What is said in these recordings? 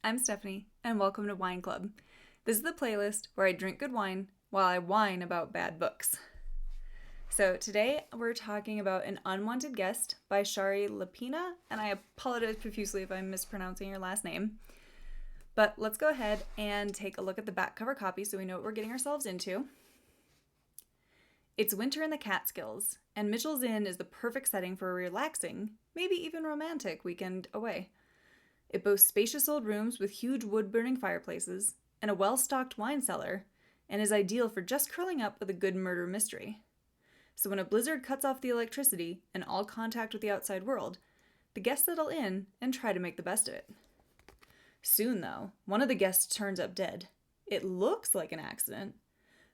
I'm Stephanie, and welcome to Wine Club. This is the playlist where I drink good wine while I whine about bad books. So today we're talking about An Unwanted Guest by Shari Lapina, and I apologize profusely if I'm mispronouncing your last name. But let's go ahead and take a look at the back cover copy so we know what we're getting ourselves into. It's winter in the Catskills, and Mitchell's Inn is the perfect setting for a relaxing, maybe even romantic weekend away. It boasts spacious old rooms with huge wood-burning fireplaces and a well-stocked wine cellar, and is ideal for just curling up with a good murder mystery. So when a blizzard cuts off the electricity and all contact with the outside world, the guests settle in and try to make the best of it. Soon, though, one of the guests turns up dead. It looks like an accident,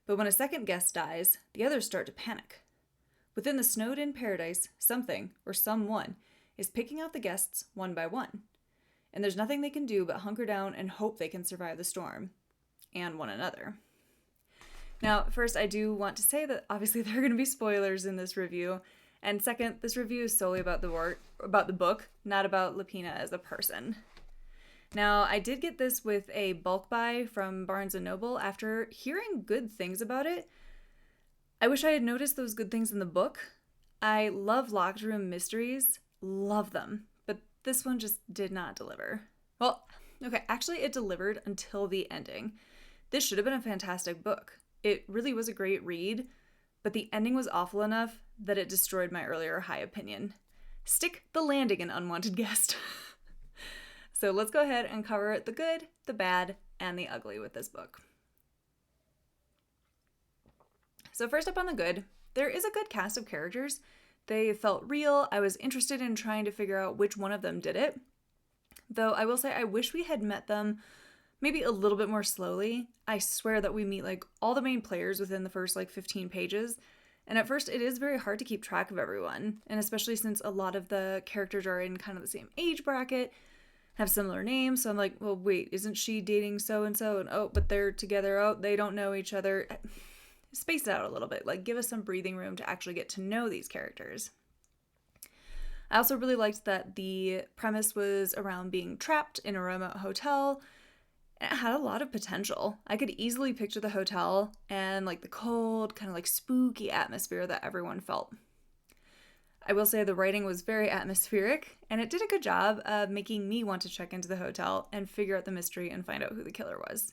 but when a second guest dies, the others start to panic. Within the snowed-in paradise, something, or someone, is picking out the guests one by one. And there's nothing they can do but hunker down and hope they can survive the storm. And one another. Now, first, I do want to say that obviously there are going to be spoilers in this review. And second, this review is solely about the book, not about Lapina as a person. Now, I did get this with a bulk buy from Barnes & Noble after hearing good things about it. I wish I had noticed those good things in the book. I love locked room mysteries. Love them. This one just did not deliver. Well, okay, actually it delivered until the ending. This should have been a fantastic book. It really was a great read, but the ending was awful enough that it destroyed my earlier high opinion. Stick the landing, An Unwanted Guest. So let's go ahead and cover the good, the bad, and the ugly with this book. So first up on the good, there is a good cast of characters. They felt real. I was interested in trying to figure out which one of them did it. Though I will say I wish we had met them maybe a little bit more slowly. I swear that we meet all the main players within the first 15 pages. And at first it is very hard to keep track of everyone. And especially since a lot of the characters are in kind of the same age bracket, have similar names. So I'm like, well, wait, isn't she dating so-and-so? And oh, but they're together. Oh, they don't know each other. Space it out a little bit, give us some breathing room to actually get to know these characters. I also really liked that the premise was around being trapped in a remote hotel. It had a lot of potential. I could easily picture the hotel and the cold, kind of spooky atmosphere that everyone felt. I will say the writing was very atmospheric, and it did a good job of making me want to check into the hotel and figure out the mystery and find out who the killer was.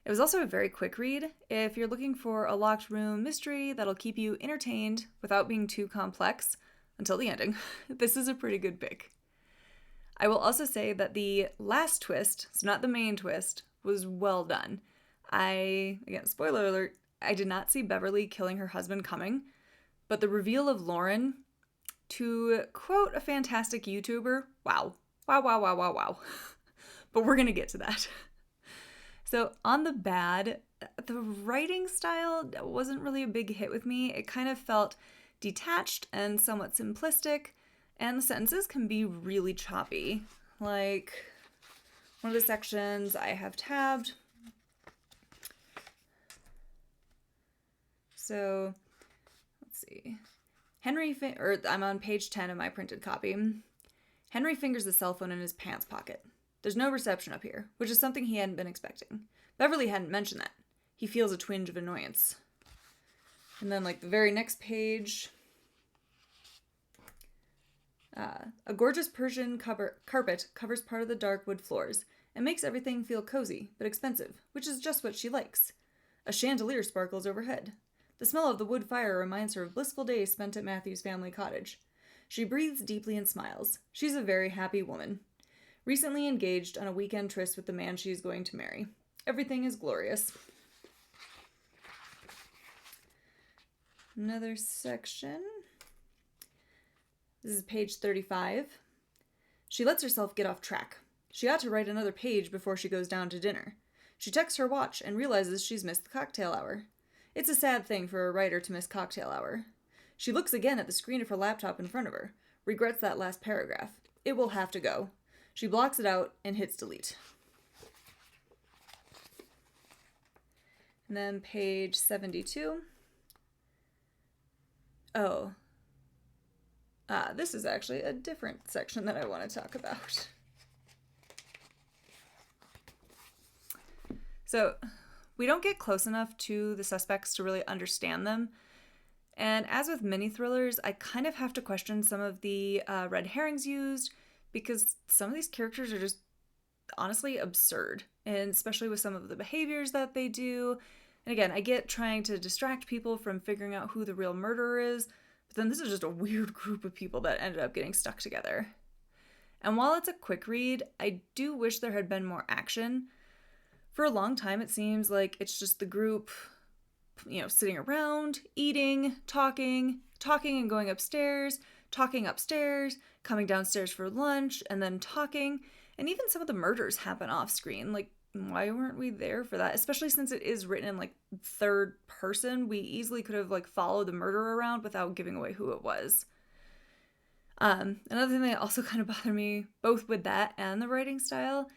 It was also a very quick read. If you're looking for a locked room mystery that'll keep you entertained without being too complex until the ending, this is a pretty good pick. I will also say that the last twist, so not the main twist, was well done. Again, spoiler alert, I did not see Beverly killing her husband coming, but the reveal of Lauren, to quote a fantastic YouTuber, wow. Wow, wow, wow, wow, wow. But we're going to get to that. So on the bad, the writing style wasn't really a big hit with me. It kind of felt detached and somewhat simplistic, and the sentences can be really choppy. One of the sections I have tabbed. So, let's see. I'm on page 10 of my printed copy. Henry fingers the cell phone in his pants pocket. There's no reception up here, which is something he hadn't been expecting. Beverly hadn't mentioned that. He feels a twinge of annoyance. And then, the very next page, a gorgeous Persian carpet covers part of the dark wood floors and makes everything feel cozy but expensive, which is just what she likes. A chandelier sparkles overhead. The smell of the wood fire reminds her of blissful days spent at Matthew's family cottage. She breathes deeply and smiles. She's a very happy woman. Recently engaged on a weekend tryst with the man she is going to marry. Everything is glorious. Another section. This is page 35. She lets herself get off track. She ought to write another page before she goes down to dinner. She checks her watch and realizes she's missed the cocktail hour. It's a sad thing for a writer to miss cocktail hour. She looks again at the screen of her laptop in front of her, regrets that last paragraph. It will have to go. She blocks it out and hits delete. And then page 72. Oh, this is actually a different section that I want to talk about. So we don't get close enough to the suspects to really understand them. And as with many thrillers, I kind of have to question some of the red herrings used, because some of these characters are just honestly absurd, and especially with some of the behaviors that they do. And again, I get trying to distract people from figuring out who the real murderer is, but then this is just a weird group of people that ended up getting stuck together. And while it's a quick read, I do wish there had been more action. For a long time, it seems like it's just the group, sitting around, eating, talking and going upstairs, talking upstairs, coming downstairs for lunch, and then talking. And even some of the murders happen off screen. Like, why weren't we there for that? Especially since it is written in third person. We easily could have followed the murderer around without giving away who it was. Another thing that also kind of bothered me, both with that and the writing style,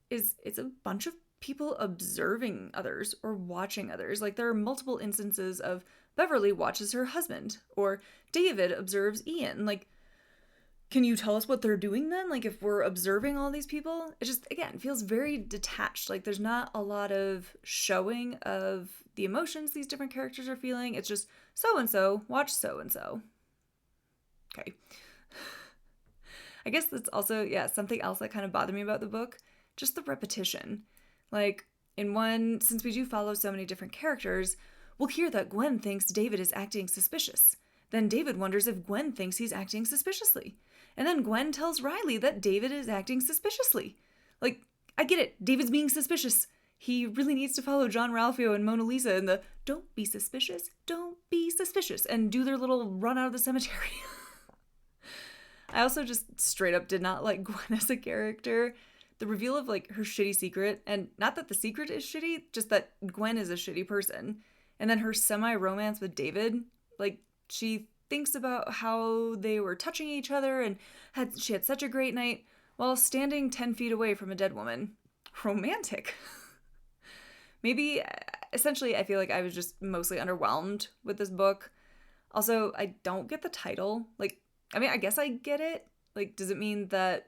is it's a bunch of people observing others or watching others. There are multiple instances of Beverly watches her husband, or David observes Ian. Can you tell us what they're doing then? If we're observing all these people? It just, again, feels very detached. There's not a lot of showing of the emotions these different characters are feeling. It's just, so-and-so, watch so-and-so. Okay. I guess that's also, something else that kind of bothered me about the book. Just the repetition. In one, since we do follow so many different characters, we'll hear that Gwen thinks David is acting suspicious. Then David wonders if Gwen thinks he's acting suspiciously. And then Gwen tells Riley that David is acting suspiciously. I get it. David's being suspicious. He really needs to follow John Ralphio and Mona Lisa in the don't be suspicious, and do their little run out of the cemetery. I also just straight up did not like Gwen as a character. The reveal of her shitty secret, and not that the secret is shitty, just that Gwen is a shitty person. And then her semi-romance with David, she thinks about how they were touching each other and she had such a great night while standing 10 feet away from a dead woman. Romantic. Maybe, essentially, I feel like I was just mostly underwhelmed with this book. Also, I don't get the title. I guess I get it. Does it mean that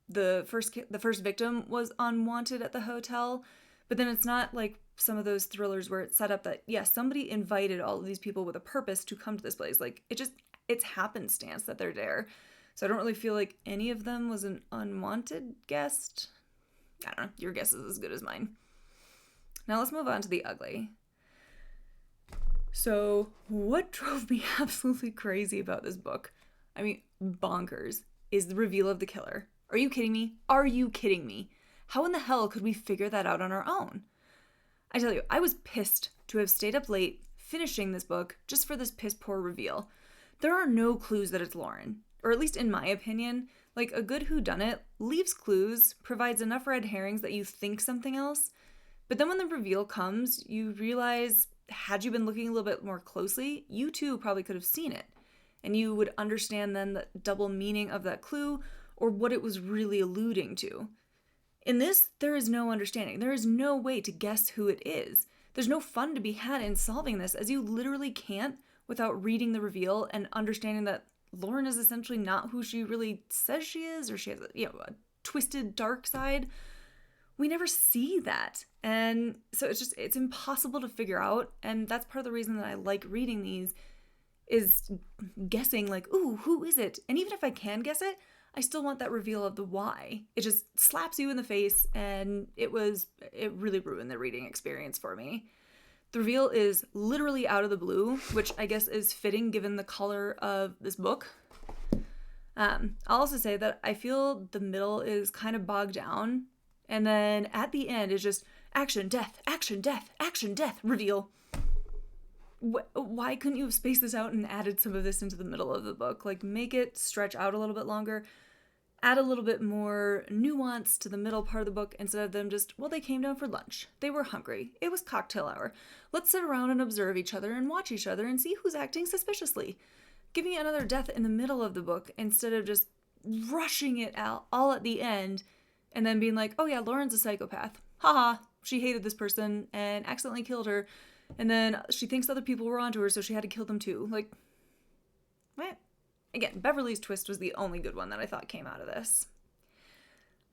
the first victim was unwanted at the hotel? But then it's not like some of those thrillers where it's set up that, somebody invited all of these people with a purpose to come to this place. It's happenstance that they're there. So I don't really feel like any of them was an unwanted guest. I don't know. Your guess is as good as mine. Now let's move on to the ugly. So what drove me absolutely crazy about this book, bonkers, is the reveal of the killer. Are you kidding me? Are you kidding me? How in the hell could we figure that out on our own? I tell you, I was pissed to have stayed up late finishing this book just for this piss-poor reveal. There are no clues that it's Lauren, or at least in my opinion. A good whodunit leaves clues, provides enough red herrings that you think something else, but then when the reveal comes, you realize, had you been looking a little bit more closely, you too probably could have seen it, and you would understand then the double meaning of that clue, or what it was really alluding to. In this, there is no understanding. There is no way to guess who it is. There's no fun to be had in solving this, as you literally can't without reading the reveal and understanding that Lauren is essentially not who she really says she is, or she has a twisted dark side. We never see that. And so it's impossible to figure out. And that's part of the reason that I like reading these, is guessing ooh, who is it? And even if I can guess it, I still want that reveal of the why. It just slaps you in the face, and it really ruined the reading experience for me. The reveal is literally out of the blue, which I guess is fitting given the color of this book. I'll also say that I feel the middle is kind of bogged down, and then at the end is just action, death, action, death, action, death, reveal. Why couldn't you have spaced this out and added some of this into the middle of the book? Make it stretch out a little bit longer. Add a little bit more nuance to the middle part of the book instead of them just, they came down for lunch. They were hungry. It was cocktail hour. Let's sit around and observe each other and watch each other and see who's acting suspiciously. Giving it another death in the middle of the book instead of just rushing it out all at the end and then being like, oh yeah, Lauren's a psychopath. Haha, she hated this person and accidentally killed her. And then she thinks other people were onto her, so she had to kill them too. What? Again, Beverly's twist was the only good one that I thought came out of this.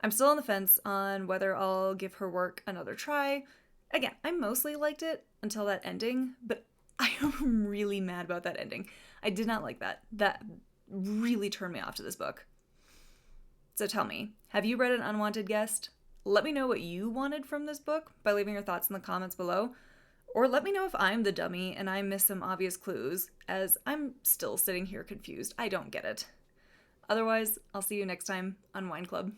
I'm still on the fence on whether I'll give her work another try. Again, I mostly liked it until that ending, but I am really mad about that ending. I did not like that. That really turned me off to this book. So tell me, have you read An Unwanted Guest? Let me know what you wanted from this book by leaving your thoughts in the comments below. Or let me know if I'm the dummy and I missed some obvious clues, as I'm still sitting here confused. I don't get it. Otherwise, I'll see you next time on Wine Club.